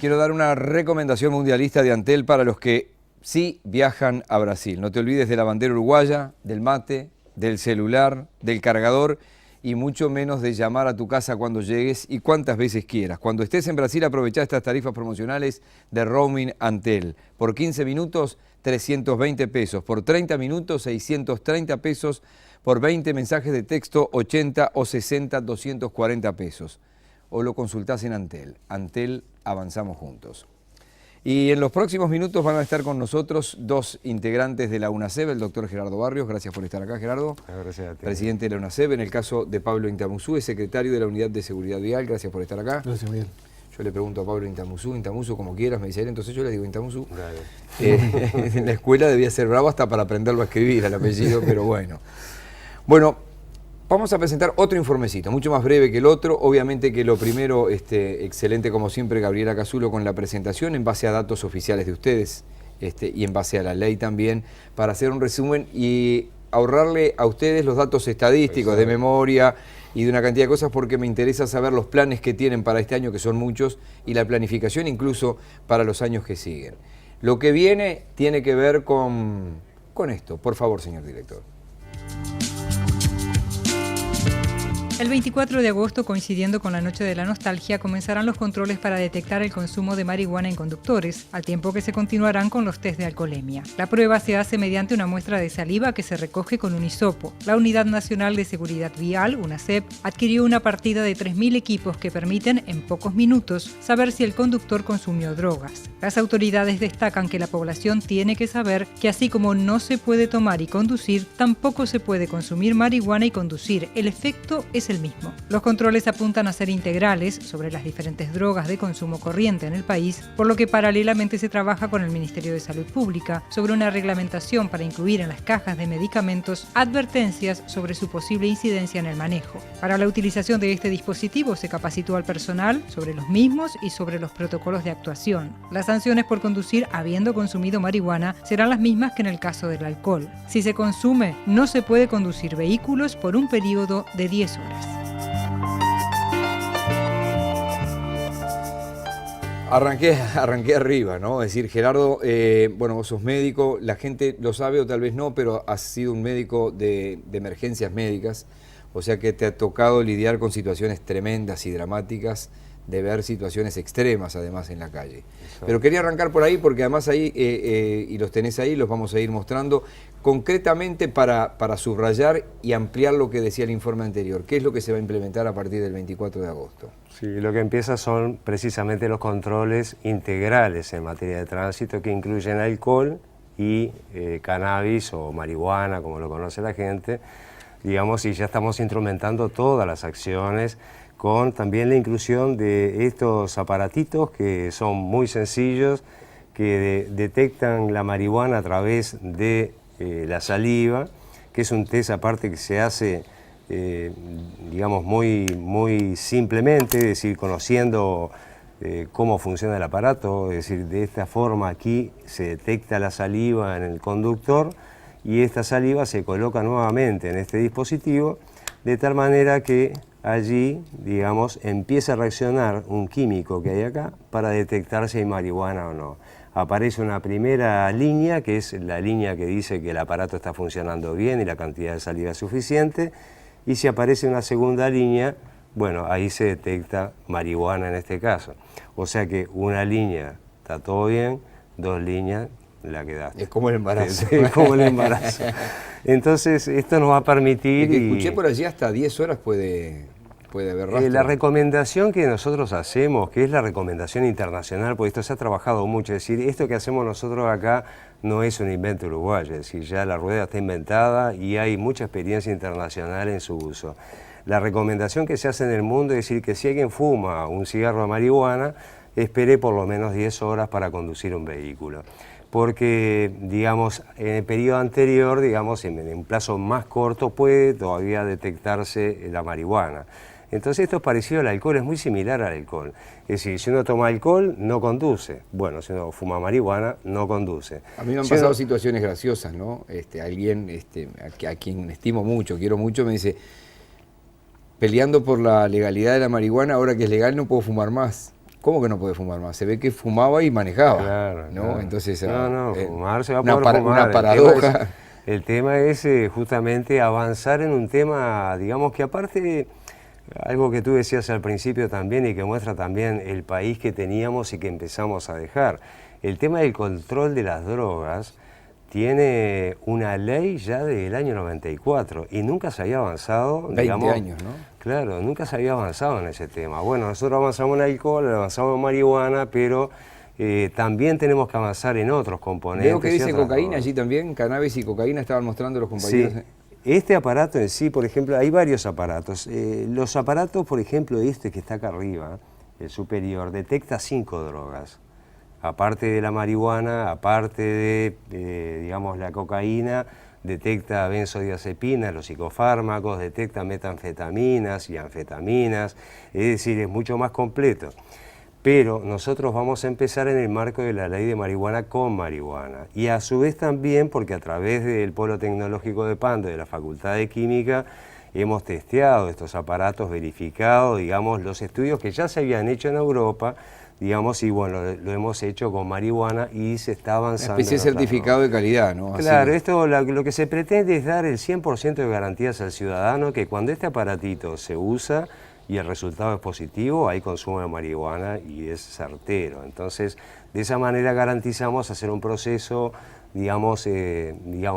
quiero dar una recomendación mundialista de Antel para los que sí viajan a Brasil. No te olvides de la bandera uruguaya, del mate, del celular, del cargador y mucho menos de llamar a tu casa cuando llegues y cuantas veces quieras. Cuando estés en Brasil, aprovecha estas tarifas promocionales de roaming Antel. Por 15 minutos, 320 pesos. Por 30 minutos, 630 pesos. Por 20 mensajes de texto, 80 o 60, 240 pesos. O lo consultás en Antel. Antel, avanzamos juntos. Y en los próximos minutos van a estar con nosotros dos integrantes de la UNACEB, el doctor Gerardo Barrios. Gracias por estar acá, Gerardo. Gracias a ti. Presidente de la UNACEB. En el caso de Pablo Intamuzú, es secretario de la Unidad de Seguridad Vial. Gracias por estar acá. Gracias, Miguel. Yo le pregunto a Pablo Intamuzú, como quieras, me dice él, entonces yo le digo Intamuzú. Dale. En la escuela debía ser bravo hasta para aprenderlo a escribir, el apellido, pero bueno. Bueno, vamos a presentar otro informecito, mucho más breve que el otro. Obviamente que lo primero, excelente como siempre, Gabriela Casulo con la presentación en base a datos oficiales de ustedes y en base a la ley también, para hacer un resumen y ahorrarle a ustedes los datos estadísticos de memoria y de una cantidad de cosas, porque me interesa saber los planes que tienen para este año, que son muchos, y la planificación incluso para los años que siguen. Lo que viene tiene que ver con esto. Por favor, señor director. El 24 de agosto, coincidiendo con la Noche de la Nostalgia, comenzarán los controles para detectar el consumo de marihuana en conductores, al tiempo que se continuarán con los test de alcoholemia. La prueba se hace mediante una muestra de saliva que se recoge con un hisopo. La Unidad Nacional de Seguridad Vial, UNACEB, adquirió una partida de 3.000 equipos que permiten, en pocos minutos, saber si el conductor consumió drogas. Las autoridades destacan que la población tiene que saber que así como no se puede tomar y conducir, tampoco se puede consumir marihuana y conducir. El efecto es el mismo. Los controles apuntan a ser integrales sobre las diferentes drogas de consumo corriente en el país, por lo que paralelamente se trabaja con el Ministerio de Salud Pública sobre una reglamentación para incluir en las cajas de medicamentos advertencias sobre su posible incidencia en el manejo. Para la utilización de este dispositivo se capacitó al personal sobre los mismos y sobre los protocolos de actuación. Las sanciones por conducir habiendo consumido marihuana serán las mismas que en el caso del alcohol. Si se consume, no se puede conducir vehículos por un periodo de 10 horas. Arranqué arriba, ¿no? Es decir, Gerardo, bueno, vos sos médico, la gente lo sabe o tal vez no, pero has sido un médico de emergencias médicas, o sea que te ha tocado lidiar con situaciones tremendas y dramáticas, de ver situaciones extremas además en la calle. Exacto. Pero quería arrancar por ahí porque además ahí, y los tenés ahí, los vamos a ir mostrando concretamente para subrayar y ampliar lo que decía el informe anterior. ¿Qué es lo que se va a implementar a partir del 24 de agosto? Sí, lo que empieza son precisamente los controles integrales en materia de tránsito que incluyen alcohol y cannabis o marihuana, como lo conoce la gente, digamos, y ya estamos instrumentando todas las acciones con también la inclusión de estos aparatitos que son muy sencillos, que detectan la marihuana a través de la saliva, que es un test aparte que se hace, digamos, muy simplemente, es decir, conociendo cómo funciona el aparato, es decir, de esta forma aquí se detecta la saliva en el conductor y esta saliva se coloca nuevamente en este dispositivo, de tal manera que allí, digamos, empieza a reaccionar un químico que hay acá para detectar si hay marihuana o no. Aparece una primera línea, que es la línea que dice que el aparato está funcionando bien y la cantidad de saliva es suficiente, y si aparece una segunda línea, bueno, ahí se detecta marihuana en este caso. O sea que una línea está todo bien, dos líneas la quedaste. Es como el embarazo. Es como el embarazo. Entonces, esto nos va a permitir... Escuché por allí hasta 10 horas puede haber rastro. La recomendación que nosotros hacemos, que es la recomendación internacional, porque esto se ha trabajado mucho, es decir, esto que hacemos nosotros acá no es un invento uruguayo, es decir, ya la rueda está inventada y hay mucha experiencia internacional en su uso. La recomendación que se hace en el mundo es decir que si alguien fuma un cigarro de marihuana, espere por lo menos 10 horas para conducir un vehículo. Porque, digamos, en el periodo anterior, digamos, en un plazo más corto puede todavía detectarse la marihuana. Entonces esto es parecido al alcohol, es muy similar al alcohol. Es decir, si uno toma alcohol, no conduce. Bueno, si uno fuma marihuana, no conduce. A mí me han pasado situaciones graciosas, ¿no? Alguien a quien estimo mucho, quiero mucho, me dice, peleando por la legalidad de la marihuana, ahora que es legal no puedo fumar más. ¿Cómo que no puede fumar más? Se ve que fumaba y manejaba, Claro, ¿no? claro. Entonces, no, fumar se va a poder fumar. Una paradoja. El tema es justamente avanzar en un tema, digamos que aparte, algo que tú decías al principio también y que muestra también el país que teníamos y que empezamos a dejar. El tema del control de las drogas tiene una ley ya del año 94 y nunca se había avanzado, 20 años, ¿no? Claro, nunca se había avanzado en ese tema. Bueno, nosotros avanzamos en alcohol, avanzamos en marihuana, pero también tenemos que avanzar en otros componentes. Veo que dice cocaína allí también, cannabis y cocaína estaban mostrando los compañeros. Sí. Este aparato en sí, por ejemplo, hay varios aparatos. Los aparatos, por ejemplo, este que está acá arriba, el superior, detecta 5 drogas. Aparte de la marihuana, aparte de, digamos, la cocaína, detecta benzodiazepinas, los psicofármacos, detecta metanfetaminas y anfetaminas, es decir, es mucho más completo. Pero nosotros vamos a empezar en el marco de la ley de marihuana con marihuana. Y a su vez también porque a través del Polo Tecnológico de Pando, de la Facultad de Química, hemos testeado estos aparatos, verificado, digamos, los estudios que ya se habían hecho en Europa, digamos, y bueno, lo hemos hecho con marihuana y se está avanzando. Una especie de certificado de calidad, ¿no? Claro, así. esto lo que se pretende es dar el 100% de garantías al ciudadano que cuando este aparatito se usa y el resultado es positivo, hay consumo de marihuana y es certero. Entonces, de esa manera garantizamos hacer un proceso, digamos,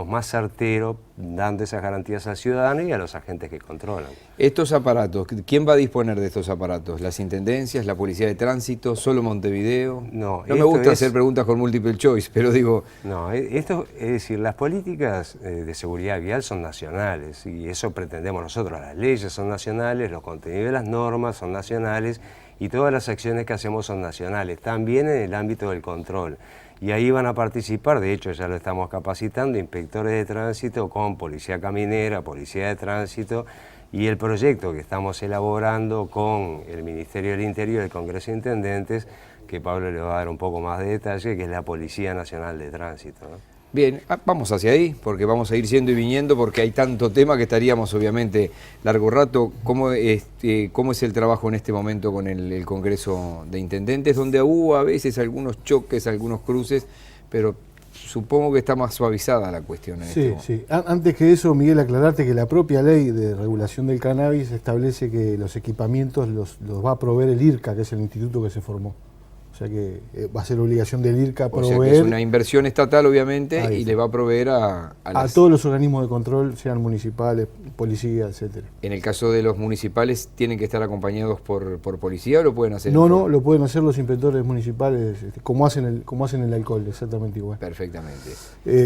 más certero, dando esas garantías al ciudadano y a los agentes que controlan. Estos aparatos, ¿quién va a disponer de estos aparatos? ¿Las intendencias, la policía de tránsito, solo Montevideo? No me gusta hacer preguntas con multiple choice, pero digo... No, esto es decir, las políticas de seguridad vial son nacionales y eso pretendemos nosotros. Las leyes son nacionales, los contenidos de las normas son nacionales y todas las acciones que hacemos son nacionales, también en el ámbito del control. Y ahí van a participar, de hecho ya lo estamos capacitando, inspectores de tránsito con policía caminera, policía de tránsito y el proyecto que estamos elaborando con el Ministerio del Interior y el Congreso de Intendentes, que Pablo le va a dar un poco más de detalle, que es la Policía Nacional de Tránsito, ¿no? Bien, vamos hacia ahí, porque vamos a ir yendo y viniendo, porque hay tanto tema que estaríamos obviamente largo rato. ¿Cómo es el trabajo en este momento con el Congreso de Intendentes, donde hubo a veces algunos choques, algunos cruces, pero supongo que está más suavizada la cuestión en este momento? Sí. Antes que eso, Miguel, aclararte que la propia ley de regulación del cannabis establece que los equipamientos los va a proveer el IRCA, que es el instituto que se formó. O sea que va a ser obligación del IRCA proveer... O sea que es una inversión estatal, obviamente, y le va a proveer a todos los organismos de control, sean municipales, policía, etcétera. En el caso de los municipales, ¿tienen que estar acompañados por policía o lo pueden hacer? No, lo pueden hacer los inspectores municipales, como hacen el alcohol, exactamente igual. Perfectamente.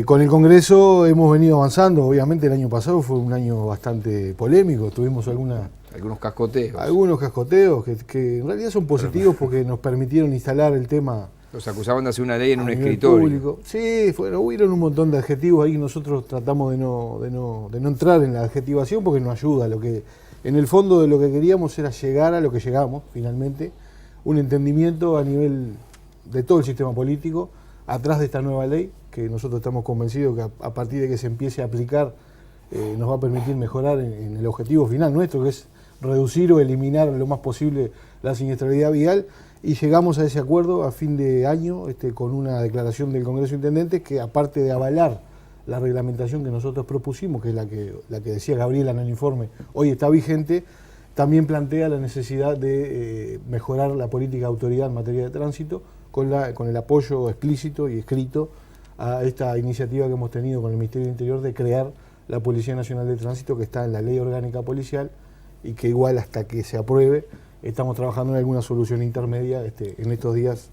Con el Congreso hemos venido avanzando, obviamente el año pasado fue un año bastante polémico, tuvimos algunos cascoteos. Algunos cascoteos que en realidad son positivos porque nos permitieron instalar el tema. Los acusaban de hacer una ley en un escritorio. Público. Sí, hubieron un montón de adjetivos ahí que nosotros tratamos de no entrar en la adjetivación porque no ayuda. En el fondo de lo que queríamos era llegar a lo que llegamos, finalmente, un entendimiento a nivel de todo el sistema político, atrás de esta nueva ley, que nosotros estamos convencidos que a partir de que se empiece a aplicar nos va a permitir mejorar en el objetivo final nuestro, que es reducir o eliminar lo más posible la siniestralidad vial, y llegamos a ese acuerdo a fin de año con una declaración del Congreso de Intendentes que, aparte de avalar la reglamentación que nosotros propusimos, que es la que decía Gabriela en el informe, hoy está vigente, también plantea la necesidad de mejorar la política de autoridad en materia de tránsito con el apoyo explícito y escrito a esta iniciativa que hemos tenido con el Ministerio del Interior de crear la Policía Nacional de Tránsito, que está en la Ley Orgánica Policial y que igual hasta que se apruebe estamos trabajando en alguna solución intermedia. En estos días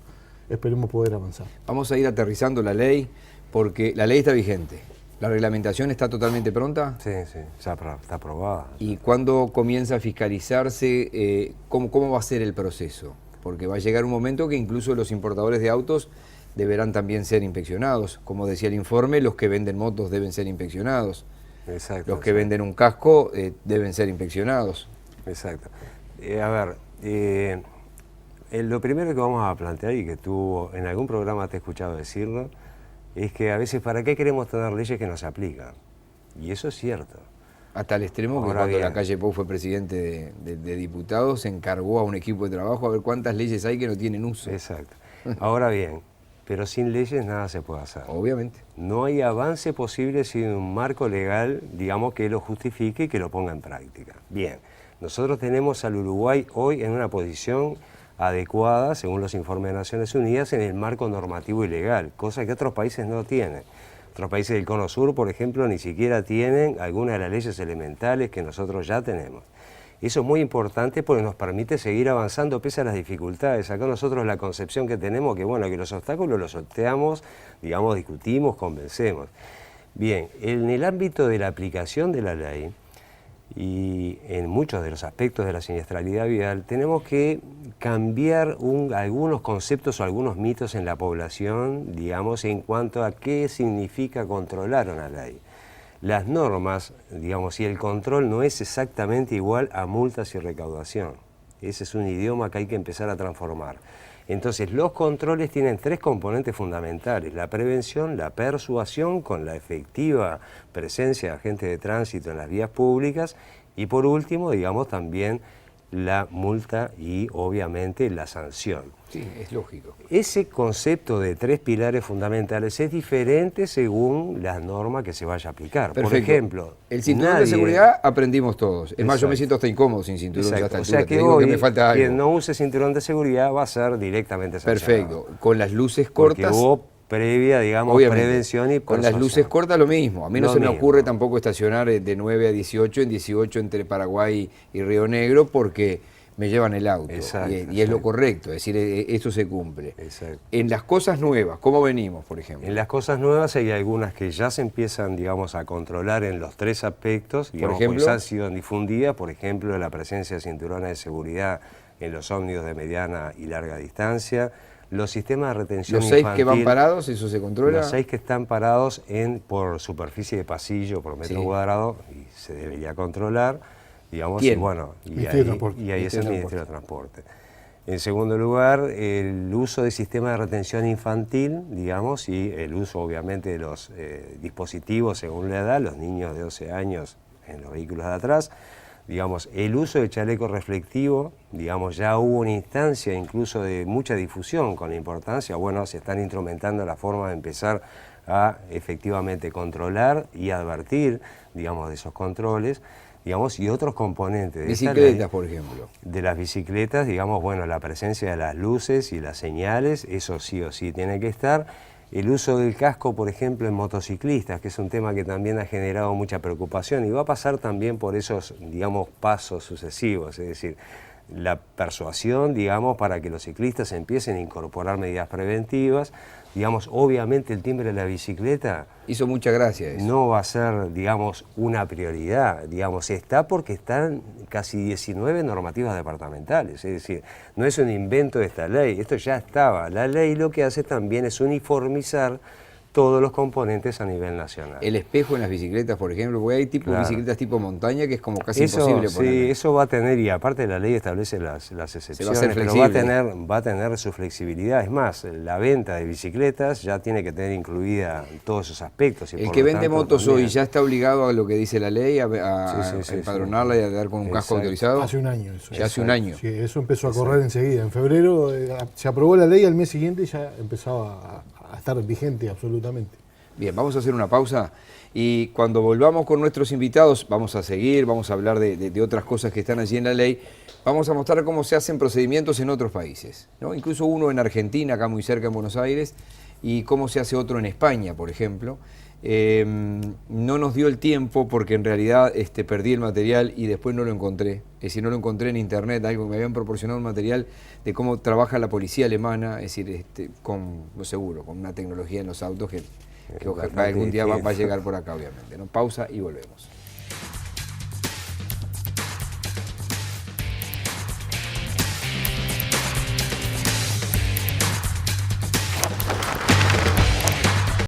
esperemos poder avanzar. Vamos a ir aterrizando la ley, porque la ley está vigente. ¿La reglamentación está totalmente pronta? Sí, ya está aprobada. ¿Y cuándo comienza a fiscalizarse? ¿Cómo va a ser el proceso? Porque va a llegar un momento que incluso los importadores de autos deberán también ser inspeccionados. Como decía el informe, los que venden motos deben ser inspeccionados. Exacto. Los que venden un casco deben ser inspeccionados. Exacto. Lo primero que vamos a plantear, y que tú en algún programa te he escuchado decirlo, es que a veces ¿para qué queremos tener leyes que no se aplican? Y eso es cierto. Hasta el extremo que Ahora cuando bien. Lacalle Pou fue presidente de diputados, se encargó a un equipo de trabajo a ver cuántas leyes hay que no tienen uso. Exacto. Ahora bien, pero sin leyes nada se puede hacer. Obviamente. No hay avance posible sin un marco legal, digamos, que lo justifique y que lo ponga en práctica. Bien, nosotros tenemos al Uruguay hoy en una posición adecuada, según los informes de Naciones Unidas, en el marco normativo y legal, cosa que otros países no tienen. Otros países del Cono Sur, por ejemplo, ni siquiera tienen algunas de las leyes elementales que nosotros ya tenemos. Eso es muy importante porque nos permite seguir avanzando pese a las dificultades. Acá nosotros la concepción que tenemos, que bueno, que los obstáculos los sorteamos, digamos, discutimos, convencemos. Bien, en el ámbito de la aplicación de la ley y en muchos de los aspectos de la siniestralidad vial, tenemos que cambiar algunos conceptos o algunos mitos en la población, digamos, en cuanto a qué significa controlar una ley. Las normas, digamos, y el control no es exactamente igual a multas y recaudación. Ese es un idioma que hay que empezar a transformar. Entonces, los controles tienen tres componentes fundamentales: la prevención, la persuasión, con la efectiva presencia de agentes de tránsito en las vías públicas, y por último, digamos, también la multa y obviamente la sanción. Sí, es lógico. Ese concepto de tres pilares fundamentales es diferente según la norma que se vaya a aplicar. Perfecto. Por ejemplo, el cinturón de seguridad aprendimos todos. Es más, yo me Exacto. siento hasta incómodo sin cinturón. Ya a esta O altura. sea Te que digo hoy, que me falta algo. quien no use cinturón de seguridad va a ser directamente sancionado. Perfecto. Con las luces Porque cortas. hubo previa, digamos, Obviamente, prevención y con las persuasión. luces cortas lo mismo. A mí no Lo se me mismo. ocurre tampoco estacionar de 9 a 18, en 18 entre Paraguay y Río Negro, porque me llevan el auto. Exacto, y es lo exacto. correcto, es decir, eso se cumple. Exacto. En las cosas nuevas, ¿cómo venimos, por ejemplo? En las cosas nuevas hay algunas que ya se empiezan, digamos, a controlar en los tres aspectos, digamos, ejemplo, porque ya han sido difundidas, por ejemplo, la presencia de cinturones de seguridad en los ómnibus de mediana y larga distancia, los sistemas de retención los 6 infantil, que van parados, ¿eso se controla? los 6 que están parados por superficie de pasillo, por metro Sí. cuadrado, y se debería controlar, digamos, ¿Quién? y bueno, y Ministerio de Transporte. ahí es el Ministerio de Ministerio de Transporte. En segundo lugar, el uso de sistemas de retención infantil, digamos, y el uso obviamente de los dispositivos según la edad, los niños de 12 años en los vehículos de atrás, digamos, el uso de chaleco reflectivo, digamos, ya hubo una instancia incluso de mucha difusión con la importancia, bueno, se están instrumentando la forma de empezar a efectivamente controlar y advertir, digamos, de esos controles, digamos, y otros componentes de esta Bicicletas, ley, por ejemplo. de las bicicletas, digamos, bueno, la presencia de las luces y las señales, eso sí o sí tiene que estar. El uso del casco, por ejemplo, en motociclistas, que es un tema que también ha generado mucha preocupación y va a pasar también por esos, digamos, pasos sucesivos, es decir, la persuasión, digamos, para que los ciclistas empiecen a incorporar medidas preventivas. Digamos, obviamente el timbre de la bicicleta Hizo mucha gracia eso. no va a ser, digamos, una prioridad, digamos, está porque están casi 19 normativas departamentales, es decir, no es un invento de esta ley, esto ya estaba. La ley lo que hace también es uniformizar todos los componentes a nivel nacional. El espejo en las bicicletas, por ejemplo, porque hay Claro. bicicletas tipo montaña que es como casi Eso, imposible sí, poner. eso va a tener, y aparte la ley establece las excepciones, hacer pero flexible. va a tener su flexibilidad. Es más, la venta de bicicletas ya tiene que tener incluida todos esos aspectos. Y El por que lo vende tanto, motos también- hoy ya está obligado a lo que dice la ley, a Sí, empadronarla y a dar con un casco Exacto. autorizado. Hace un año eso. Ya hace un año. Sí, eso empezó a correr enseguida. En febrero se aprobó la ley, al mes siguiente ya empezaba a estar vigente absolutamente. Bien, vamos a hacer una pausa y cuando volvamos con nuestros invitados vamos a seguir, vamos a hablar de otras cosas que están allí en la ley, vamos a mostrar cómo se hacen procedimientos en otros países, ¿no? Incluso uno en Argentina, acá muy cerca en Buenos Aires, y cómo se hace otro en España, por ejemplo. No nos dio el tiempo porque en realidad perdí el material y después no lo encontré. Es decir, no lo encontré en internet, algo que me habían proporcionado un material de cómo trabaja la policía alemana, es decir, con, lo seguro, con una tecnología en los autos que ojalá algún día va a llegar por acá, obviamente, ¿no? Pausa y volvemos.